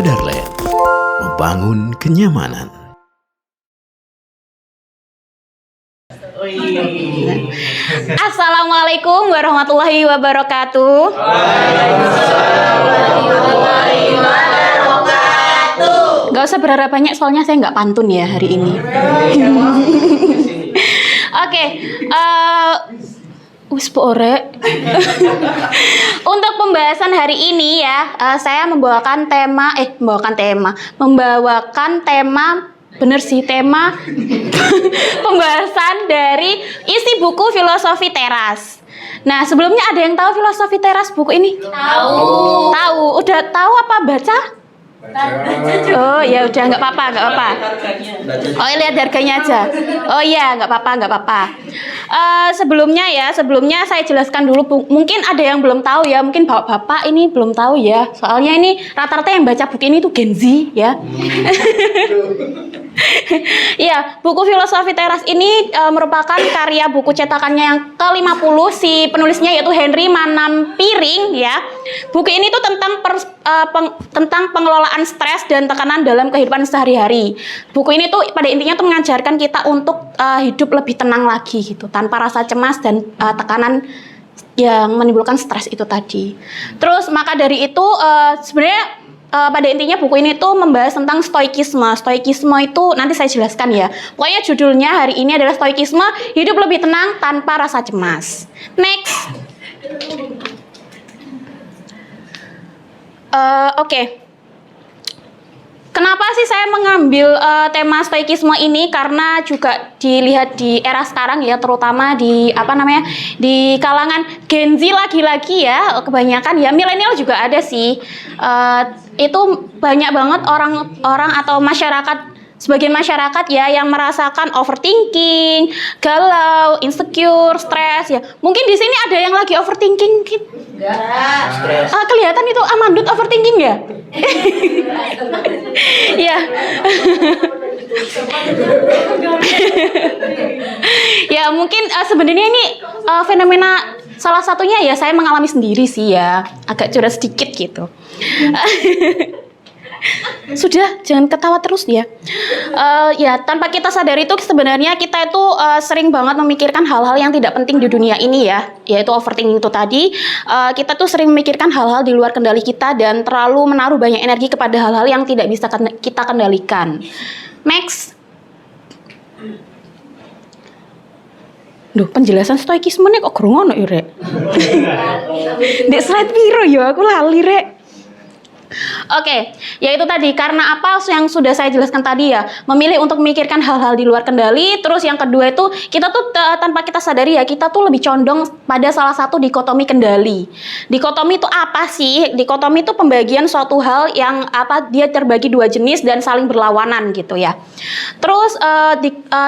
Sadarland, membangun kenyamanan. Assalamualaikum warahmatullahi wabarakatuh. Gak usah berharap banyak soalnya saya nggak pantun ya hari ini. Oke, untuk pembahasan hari ini ya, saya membawakan tema pembahasan dari isi buku Filosofi Teras. Nah, sebelumnya ada yang tahu Filosofi Teras buku ini? Tahu. Udah tahu apa baca? Oh ya udah nggak apa-apa. Oh lihat harganya aja. Oh iya nggak apa-apa. Sebelumnya saya jelaskan dulu. Mungkin ada yang belum tahu ya. Mungkin bapak-bapak ini belum tahu ya. Soalnya ini rata-rata yang baca buku ini tuh Gen Z ya. Iya, buku Filosofi Teras ini merupakan karya buku cetakannya yang ke-50. Si penulisnya yaitu Henry Manampiring ya. Buku ini tuh tentang pengelolaan stres dan tekanan dalam kehidupan sehari-hari. Buku ini tuh pada intinya tuh mengajarkan kita untuk hidup lebih tenang lagi gitu, tanpa rasa cemas dan tekanan yang menimbulkan stres itu tadi. Terus maka dari itu sebenarnya pada intinya buku ini tuh membahas tentang stoikisme. Stoikisme itu nanti saya jelaskan ya. Pokoknya judulnya hari ini adalah Stoikisme, hidup lebih tenang tanpa rasa cemas. Next. Oke. Kenapa sih saya mengambil tema stoikisme ini? Karena juga dilihat di era sekarang ya, terutama di di kalangan Gen Z lagi-lagi ya, kebanyakan ya, milenial juga ada sih. Itu banyak banget orang atau sebagian masyarakat ya yang merasakan overthinking, galau, insecure, stres ya. Mungkin di sini ada yang lagi overthinking gitu. Stres. Kelihatan itu Amandut overthinking ya? Ya. Ya mungkin sebenarnya ini fenomena salah satunya ya saya mengalami sendiri sih ya, agak curhat sedikit gitu. Sudah, jangan ketawa terus ya. Ya tanpa kita sadari itu sebenarnya kita itu sering banget memikirkan hal-hal yang tidak penting di dunia ini ya, yaitu overthinking itu tadi. Kita tuh sering memikirkan hal-hal di luar kendali kita dan terlalu menaruh banyak energi kepada hal-hal yang tidak bisa kita kendalikan. Next. Duh, penjelasan stoikisme nih kok gerungono ya, Rek? Dek slide piro ya, aku lali, Rek. Oke, yaitu tadi karena apa yang sudah saya jelaskan tadi ya, memilih untuk memikirkan hal-hal di luar kendali. Terus yang kedua itu kita tuh tanpa kita sadari ya, kita tuh lebih condong pada salah satu dikotomi kendali. Dikotomi itu apa sih? Dikotomi itu pembagian suatu hal yang dia terbagi dua jenis dan saling berlawanan gitu ya. Terus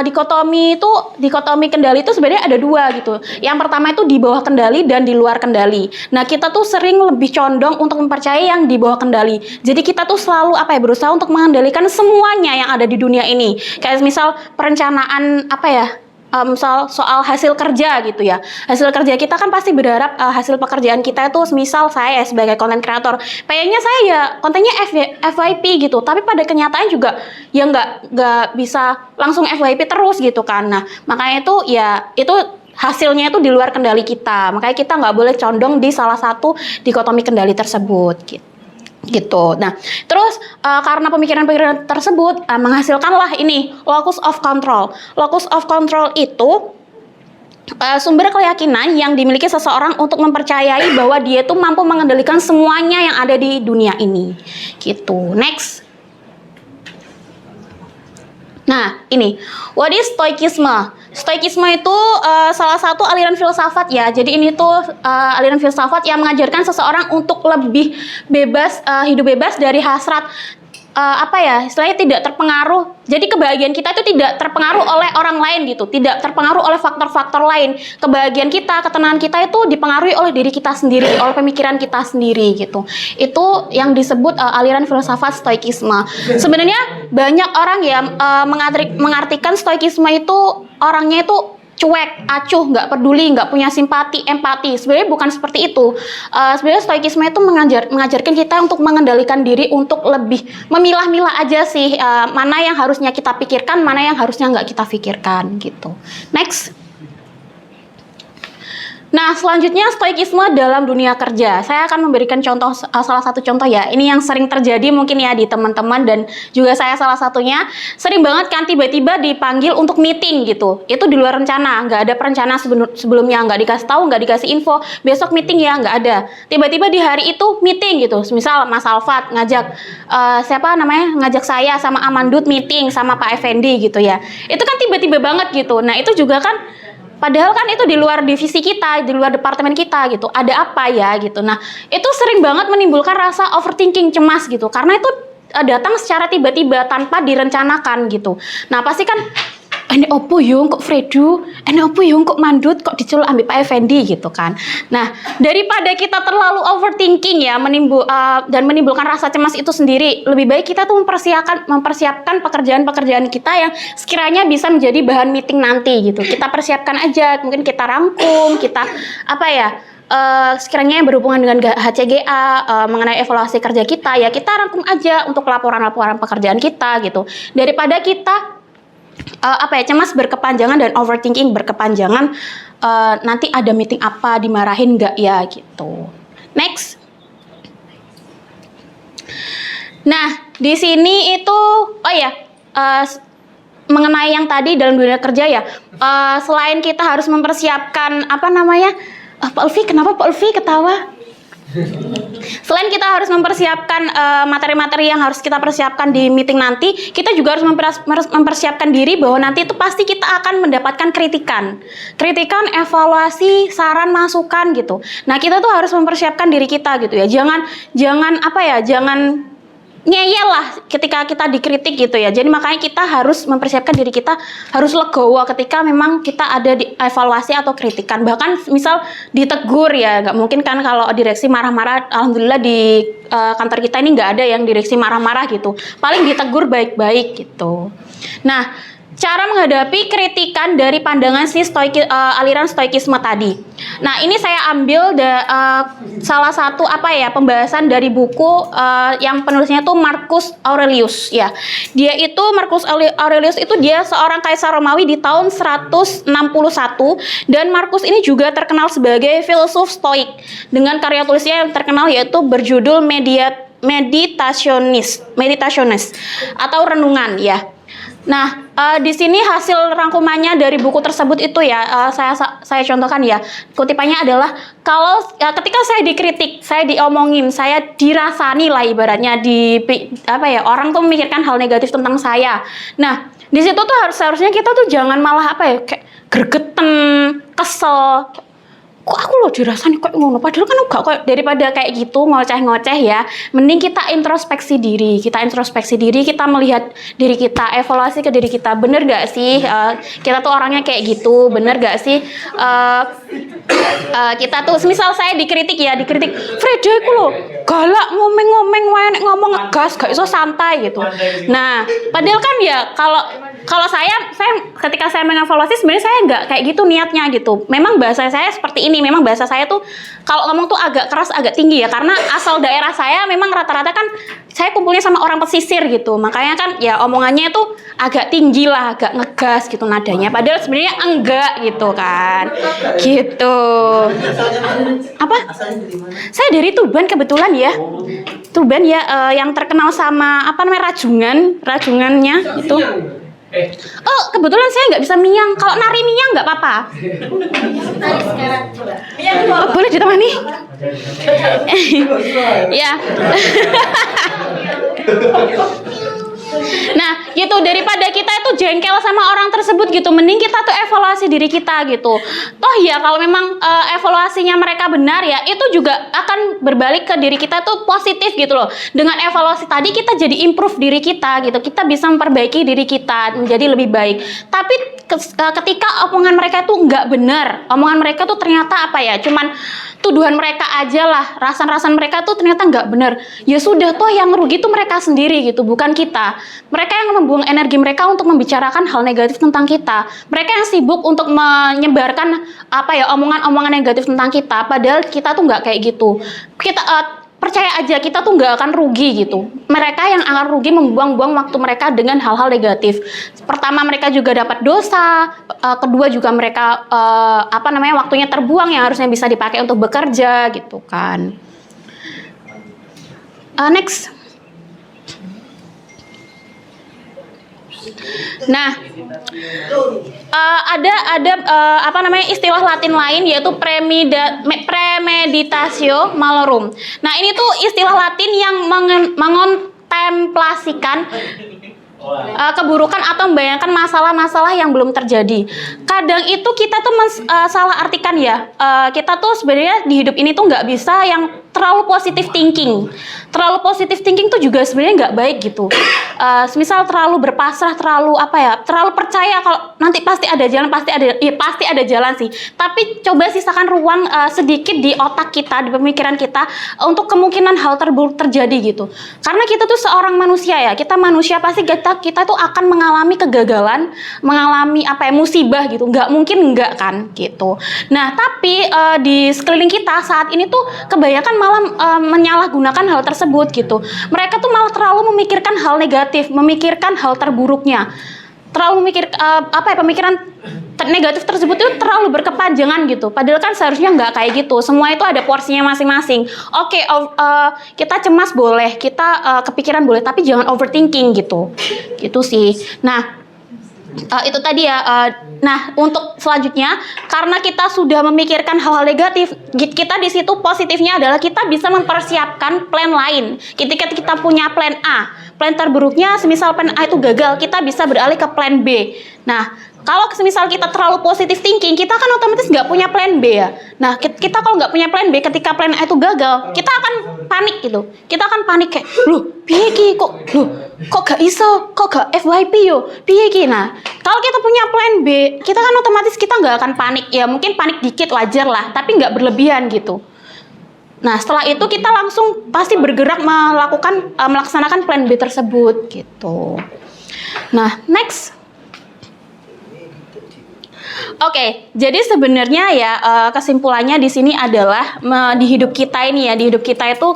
dikotomi kendali itu sebenarnya ada dua gitu. Yang pertama itu di bawah kendali dan di luar kendali. Nah, kita tuh sering lebih condong untuk mempercayai yang di bawah kendali. Jadi kita tuh selalu berusaha untuk mengendalikan semuanya yang ada di dunia ini. Kayak misal perencanaan misal soal hasil kerja gitu ya. Hasil kerja kita kan pasti berharap hasil pekerjaan kita itu misal saya sebagai content creator, pengennya saya ya kontennya FYP gitu. Tapi pada kenyataan juga ya nggak bisa langsung FYP terus gitu kan. Nah, makanya itu hasilnya itu di luar kendali kita. Makanya kita nggak boleh condong di salah satu dikotomi kendali tersebut gitu. Nah, terus karena pemikiran-pemikiran tersebut menghasilkanlah ini locus of control. Locus of control itu sumber keyakinan yang dimiliki seseorang untuk mempercayai bahwa dia tuh mampu mengendalikan semuanya yang ada di dunia ini. Gitu. Next. Nah, ini what is stoikisme? Stoikisme itu salah satu aliran filsafat ya. Jadi ini tuh aliran filsafat yang mengajarkan seseorang untuk lebih bebas, hidup bebas dari hasrat istilahnya tidak terpengaruh. Jadi kebahagiaan kita itu tidak terpengaruh oleh orang lain gitu, tidak terpengaruh oleh faktor-faktor lain. Kebahagiaan kita, ketenangan kita itu dipengaruhi oleh diri kita sendiri, oleh pemikiran kita sendiri gitu. Itu yang disebut aliran filsafat stoikisme. Sebenarnya banyak orang yang mengartikan stoikisme itu orangnya itu cuek, acuh, nggak peduli, nggak punya simpati, empati. Sebenarnya bukan seperti itu. Sebenarnya stoikisme itu mengajarkan kita untuk mengendalikan diri, untuk lebih memilah-milah aja sih mana yang harusnya kita pikirkan, mana yang harusnya nggak kita pikirkan gitu. Next. Nah, selanjutnya stoikisme dalam dunia kerja. Saya akan memberikan contoh, salah satu contoh ya. Ini yang sering terjadi mungkin ya di teman-teman dan juga saya salah satunya. Sering banget kan tiba-tiba dipanggil untuk meeting gitu. Itu di luar rencana, nggak ada perencana sebelumnya, nggak dikasih tahu, nggak dikasih info. Besok meeting ya, nggak ada. Tiba-tiba di hari itu meeting gitu. Misal Mas Alfat ngajak ngajak saya sama Amandut meeting sama Pak Effendi gitu ya. Itu kan tiba-tiba banget gitu. Nah, itu juga kan padahal kan itu di luar divisi kita, di luar departemen kita gitu. Ada apa ya gitu. Nah, itu sering banget menimbulkan rasa overthinking, cemas gitu. Karena itu datang secara tiba-tiba tanpa direncanakan gitu. Nah, pasti kan ini opo yung kok Fredu, ini opo yung kok Mandut, kok diceluk ambil Pak Effendi gitu kan. Nah, daripada kita terlalu overthinking ya, dan menimbulkan rasa cemas itu sendiri, lebih baik kita tuh mempersiapkan pekerjaan-pekerjaan kita yang sekiranya bisa menjadi bahan meeting nanti gitu. Kita persiapkan aja, mungkin kita rangkum, kita sekiranya yang berhubungan dengan HCGA mengenai evaluasi kerja kita, ya kita rangkum aja untuk laporan-laporan pekerjaan kita gitu. Daripada kita cemas berkepanjangan dan overthinking berkepanjangan, nanti ada meeting apa, dimarahin nggak ya gitu. Next. Nah, di sini itu mengenai yang tadi dalam dunia kerja ya, selain kita harus mempersiapkan Pak Ulfi, kenapa Pak Ulfi ketawa? Selain kita harus mempersiapkan materi-materi yang harus kita persiapkan di meeting nanti, kita juga harus mempersiapkan diri bahwa nanti itu pasti kita akan mendapatkan kritikan, evaluasi, saran, masukan gitu. Nah, kita tuh harus mempersiapkan diri kita gitu ya. Jangan ngeyel lah ketika kita dikritik gitu ya. Jadi makanya kita harus mempersiapkan diri kita, harus legowo ketika memang kita ada di evaluasi atau kritikan. Bahkan misal ditegur ya, nggak mungkin kan kalau direksi marah-marah. Alhamdulillah di kantor kita ini nggak ada yang direksi marah-marah gitu. Paling ditegur baik-baik gitu. Nah, cara menghadapi kritikan dari pandangan aliran stoikisme tadi. Nah, ini saya ambil salah satu pembahasan dari buku yang penulisnya itu Marcus Aurelius ya. Marcus Aurelius itu dia seorang kaisar Romawi di tahun 161, dan Marcus ini juga terkenal sebagai filsuf stoik dengan karya tulisnya yang terkenal yaitu berjudul Meditationis atau renungan ya. Nah, di sini hasil rangkumannya dari buku tersebut itu ya, saya contohkan ya. Kutipannya adalah ketika saya dikritik, saya diomongin, saya dirasani lah ibaratnya orang tuh memikirkan hal negatif tentang saya. Nah, di situ tuh seharusnya kita tuh jangan malah kayak gregeten, kesel. Kok aku loh dirasani kok ngono, padahal kan enggak kok. Daripada kayak gitu ngoceh-ngoceh ya, mending kita introspeksi diri, kita melihat diri kita, evaluasi ke diri kita, bener gak sih kita tuh orangnya kayak gitu, bener gak sih kita tuh, misal saya dikritik, Freda aku loh galak, ngomong ngegas, gak iso santai gitu. Nah, padahal kan ya kalau saya ketika saya mengevaluasi sebenarnya saya nggak kayak gitu niatnya gitu. Memang bahasa saya seperti ini. Memang bahasa saya tuh kalau ngomong tuh agak keras, agak tinggi ya. Karena asal daerah saya memang rata-rata kan saya kumpulnya sama orang pesisir gitu. Makanya kan ya omongannya tuh agak tinggi lah, agak ngegas gitu nadanya. Padahal sebenarnya enggak gitu kan. Gitu. Apa? Saya dari Tuban kebetulan ya. Tuban ya, yang terkenal sama rajungannya itu. Oh, kebetulan saya nggak bisa miang. Kalau nari miang nggak apa-apa. Oh, boleh ditemani? Ya. Nah, gitu, daripada kita itu jengkel sama orang tersebut gitu, mending kita tuh evaluasi diri kita gitu. Toh ya kalau memang evaluasinya mereka benar ya, itu juga akan berbalik ke diri kita tuh positif gitu loh. Dengan evaluasi tadi kita jadi improve diri kita gitu. Kita bisa memperbaiki diri kita menjadi lebih baik. Tapi ketika omongan mereka itu nggak benar, omongan mereka tuh ternyata apa ya, cuman tuduhan mereka aja lah, rasan-rasan mereka tuh ternyata nggak benar, ya sudah, toh yang rugi tuh mereka sendiri gitu, bukan kita. Mereka yang membuang energi mereka untuk membicarakan hal negatif tentang kita. Mereka yang sibuk untuk menyebarkan apa ya, omongan-omongan negatif tentang kita, padahal kita tuh nggak kayak gitu. Kita percaya aja, kita tuh nggak akan rugi gitu. Mereka yang akan rugi membuang-buang waktu mereka dengan hal-hal negatif. Pertama, mereka juga dapat dosa. Kedua juga mereka waktunya terbuang yang harusnya bisa dipakai untuk bekerja gitu kan. Next. Nah, ada istilah Latin lain yaitu premeditatio malorum. Nah, ini tuh istilah Latin yang mengontemplasikan keburukan atau membayangkan masalah-masalah yang belum terjadi. Kadang itu kita tuh salah artikan ya. Kita tuh sebenarnya di hidup ini tuh nggak bisa yang terlalu positive thinking. Terlalu positive thinking tuh juga sebenarnya nggak baik gitu. Misal terlalu berpasrah, terlalu percaya kalau nanti pasti ada jalan, pasti ada jalan sih. Tapi coba sisakan ruang sedikit di otak kita, di pemikiran kita untuk kemungkinan hal terburuk terjadi gitu. Karena kita tuh seorang manusia ya, kita manusia pasti kita tuh akan mengalami kegagalan, mengalami musibah gitu. Nggak mungkin nggak kan gitu. Nah, tapi di sekeliling kita saat ini tuh kebanyakan malah menyalahgunakan hal tersebut gitu. Mereka tuh malah terlalu memikirkan hal negatif, memikirkan hal terburuknya. Terlalu pemikiran negatif tersebut itu terlalu berkepanjangan gitu. Padahal kan seharusnya nggak kayak gitu. Semua itu ada porsinya masing-masing. Oke, kita cemas boleh, kita kepikiran boleh, tapi jangan overthinking gitu. Gitu sih. Nah, itu tadi ya. Nah, untuk selanjutnya, karena kita sudah memikirkan hal-hal negatif, kita di situ positifnya adalah kita bisa mempersiapkan plan lain. Ketika kita punya plan A, plan terburuknya, semisal plan A itu gagal, kita bisa beralih ke plan B. Nah, kalau semisal kita terlalu positif thinking, kita kan otomatis nggak punya plan B ya. Nah, kita kalau nggak punya plan B, ketika plan A itu gagal, kita akan panik gitu. Kita akan panik kayak, loh, piye ki kok gak iso, kok gak FYP yo, piye ki. Nah, kalau kita punya plan B, kita kan otomatis kita nggak akan panik. Ya mungkin panik dikit wajar lah, tapi nggak berlebihan gitu. Nah, setelah itu kita langsung pasti bergerak melaksanakan plan B tersebut gitu. Nah, next. Oke, jadi sebenarnya ya kesimpulannya di sini adalah di hidup kita ini ya, di hidup kita itu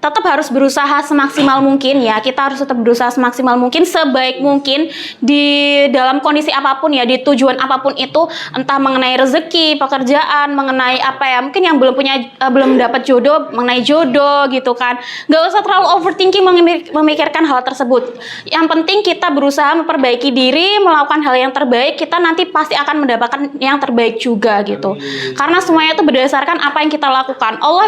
tetap harus berusaha semaksimal mungkin ya. Kita harus tetap berusaha semaksimal mungkin, sebaik mungkin di dalam kondisi apapun ya, di tujuan apapun itu, entah mengenai rezeki, pekerjaan, mengenai mungkin yang belum dapat jodoh, mengenai jodoh gitu kan. Nggak usah terlalu overthinking memikirkan hal tersebut. Yang penting kita berusaha memperbaiki diri, melakukan hal yang terbaik, kita nanti pasti akan mendapatkan yang terbaik juga gitu. Karena semuanya itu berdasarkan apa yang kita lakukan. Allah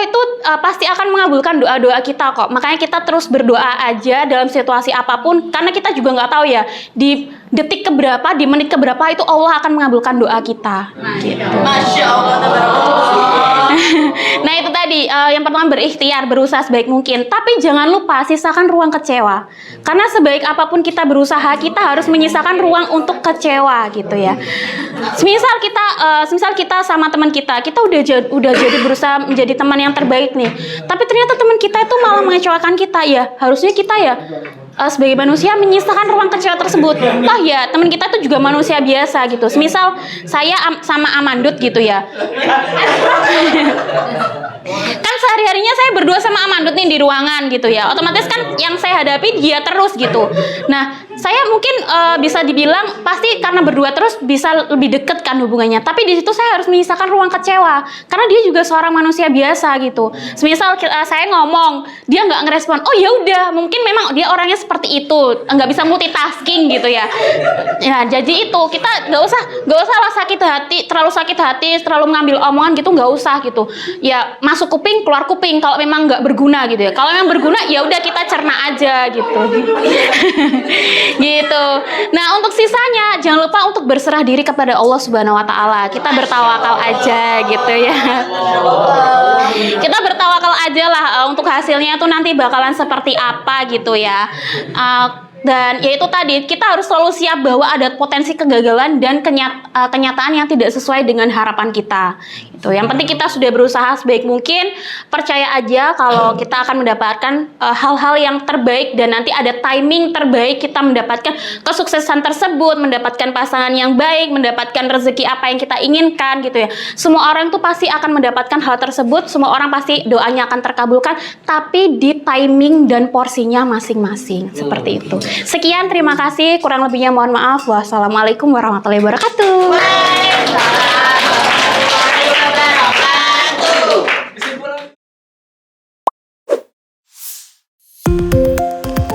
itu pasti akan mengabulkan doa-doa kita kok. Makanya kita terus berdoa aja dalam situasi apapun, karena kita juga nggak tahu ya di detik keberapa, di menit keberapa itu Allah akan mengabulkan doa kita. Gitu. Masya Allah. Nah, itu tadi yang pertama, berikhtiar, berusaha sebaik mungkin. Tapi jangan lupa sisakan ruang kecewa. Karena sebaik apapun kita berusaha, kita harus menyisakan ruang untuk kecewa gitu ya. Semisal kita sama teman kita udah jadi berusaha menjadi teman yang terbaik nih. Tapi ternyata teman kita itu malah mengecewakan kita ya. Harusnya kita ya sebagai manusia menyisakan ruang kecewa tersebut. Toh ya teman kita itu juga manusia biasa gitu. Semisal saya sama Amandut gitu ya. Kan sehari-harinya saya berdua sama Amandut nih di ruangan gitu ya. Otomatis kan yang saya hadapi dia terus gitu. Nah, saya mungkin bisa dibilang pasti karena berdua terus bisa lebih deket kan hubungannya. Tapi di situ saya harus menyisakan ruang kecewa karena dia juga seorang manusia biasa gitu. Semisal saya ngomong, dia nggak ngerespon. Oh ya udah, mungkin memang dia orangnya seperti itu, nggak bisa multitasking gitu ya. Ya jadi itu kita nggak usah lah terlalu sakit hati, terlalu mengambil omongan gitu, nggak usah gitu. Ya masuk kuping keluar kuping kalau memang nggak berguna gitu ya. Kalau memang berguna ya udah kita cerna aja gitu. Gitu. Nah, untuk sisanya jangan lupa untuk berserah diri kepada Allah Subhanahu wa taala. Kita bertawakal aja gitu ya. Kita bertawakal aja lah untuk hasilnya tuh nanti bakalan seperti apa gitu ya. Dan yaitu tadi, kita harus selalu siap bahwa ada potensi kegagalan dan kenyataan yang tidak sesuai dengan harapan kita. Itu. Yang penting kita sudah berusaha sebaik mungkin, percaya aja kalau kita akan mendapatkan hal-hal yang terbaik dan nanti ada timing terbaik kita mendapatkan kesuksesan tersebut, mendapatkan pasangan yang baik, mendapatkan rezeki apa yang kita inginkan gitu ya. Semua orang tuh pasti akan mendapatkan hal tersebut, semua orang pasti doanya akan terkabulkan, tapi di timing dan porsinya masing-masing. Seperti itu. Sekian, terima kasih. Kurang lebihnya mohon maaf. Wassalamualaikum warahmatullahi wabarakatuh.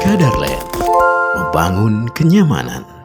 Kadarland, membangun kenyamanan.